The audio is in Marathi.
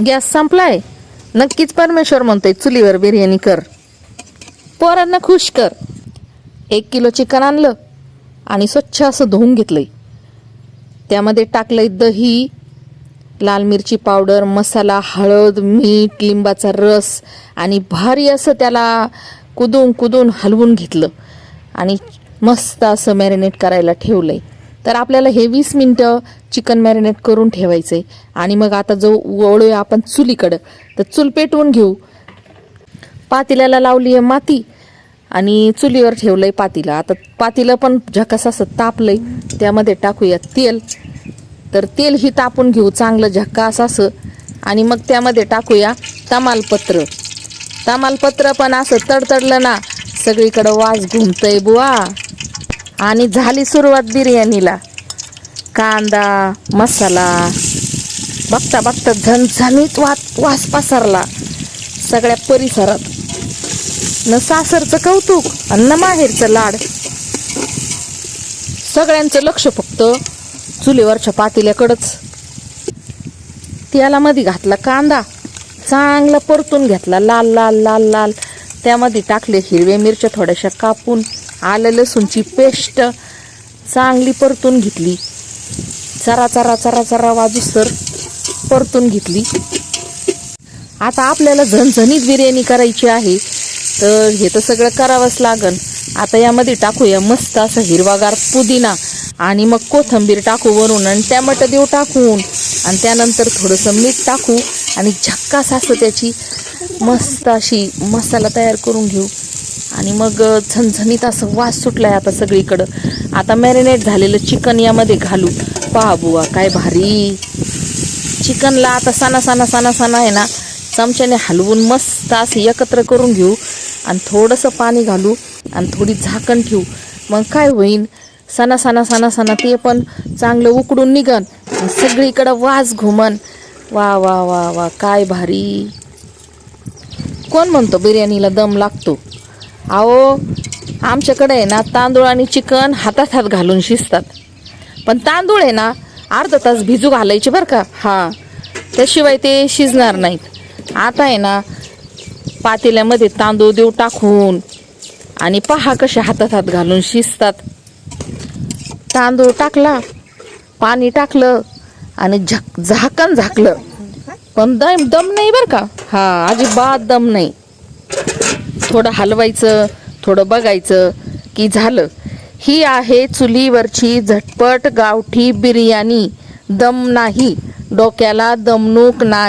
गॅस संपलाय. नक्कीच परमेश्वर म्हणतोय चुलीवर बिर्याणी कर, पोरांना खुश कर. 1 किलो चिकन आणलं आणि स्वच्छ असं धुवून घेतलंय. त्यामध्ये टाकलंय दही, लाल मिरची पावडर, मसाला, हळद, मीठ, लिंबाचा रस आणि भारी असं त्याला कुदून हलवून घेतलं आणि मस्त असं मॅरिनेट करायला ठेवलंय. तर आपल्याला हे 20 मिनटं चिकन मॅरिनेट करून ठेवायचंय. आणि मग आता जो वळूया आपण चुलीकडं, तर चूल पेटवून घेऊ. पातेल्याला लावली आहे माती आणि चुलीवर ठेवलंय पातीला. आता पातीला पण झकास असं तापलंय, त्यामध्ये टाकूया तेल. तर तेल ही तापून घेऊ चांगलं झकास असं. आणि मग त्यामध्ये टाकूया तमालपत्र. तमालपत्र पण असं तडतडलं ना सगळीकडं वास घुमतय बुवा. आणि झाली सुरुवात बिर्याणीला. कांदा, मसाला, बघता बघता झणझणीत वास पसरला सगळ्या परिसरात. न सासरचं कौतुक आणि न माहेरचं लाड. सगळ्यांचं लक्ष फक्त चुलीवरच्या पातेल्याकडंच. तेलामध्ये घातला कांदा, चांगला परतून घेतला लाल लाल लाल लाल. त्यामध्ये टाकले हिरव्या मिरच्या थोड्याशा कापून, आलं लसूणची पेस्ट चांगली परतून घेतली. चरा चरा चरा चरा वाजूस्तर परतून घेतली. आता आपल्याला झणझणीत बिर्याणी करायची आहे, तर हे तर सगळं करावंच लागन. आता यामध्ये टाकूया मस्त असं हिरवागार पुदिना आणि मग कोथिंबीर टाकू वरून आणि टॅमॅटो देऊ टाकून आणि त्यानंतर थोडंसं मीठ टाकू आणि झक्कास असं त्याची मस्त अशी मसाला तयार करून घेऊ. आणि मग झणझणीत असं वास सुटलाय आता सगळीकडं. आता मॅरिनेट झालेलं चिकन यामध्ये घालू. पहा बुवा काय भारी. चिकनला आता सणा आहे ना चमच्याने हलवून मस्त असं एकत्र करून घेऊ आणि थोडंसं पाणी घालू आणि थोडी झाकण ठेवू. मग काय होईन, सणा ते पण चांगलं उकडून निघन, सगळीकडं वास घुमन. वा वा वा वा काय भारी. कोण म्हणतो बिर्याणीला दम लागतो? अहो आमच्याकडे आहे ना तांदूळ आणि चिकन हातात हात घालून शिजतात. पण तांदूळ आहे ना अर्धा तास भिजू घालायचे बरं का. हां, त्याशिवाय ते शिजणार नाहीत. आता आहे ना पातेल्यामध्ये तांदूळ देऊ टाकून आणि पहा कसे हातात हात घालून शिजतात. तांदूळ टाकला, पाणी टाकलं आणि झाकण झाकलं, पण दम नाही बरं का. हा, अजिबात दम नाही. थोडं हलवायचं, थोडं बघायचं की झालं. ही आहे चुलीवरची झटपट गावठी बिर्याणी. दम नाही, डोक्याला दमणूक नाही.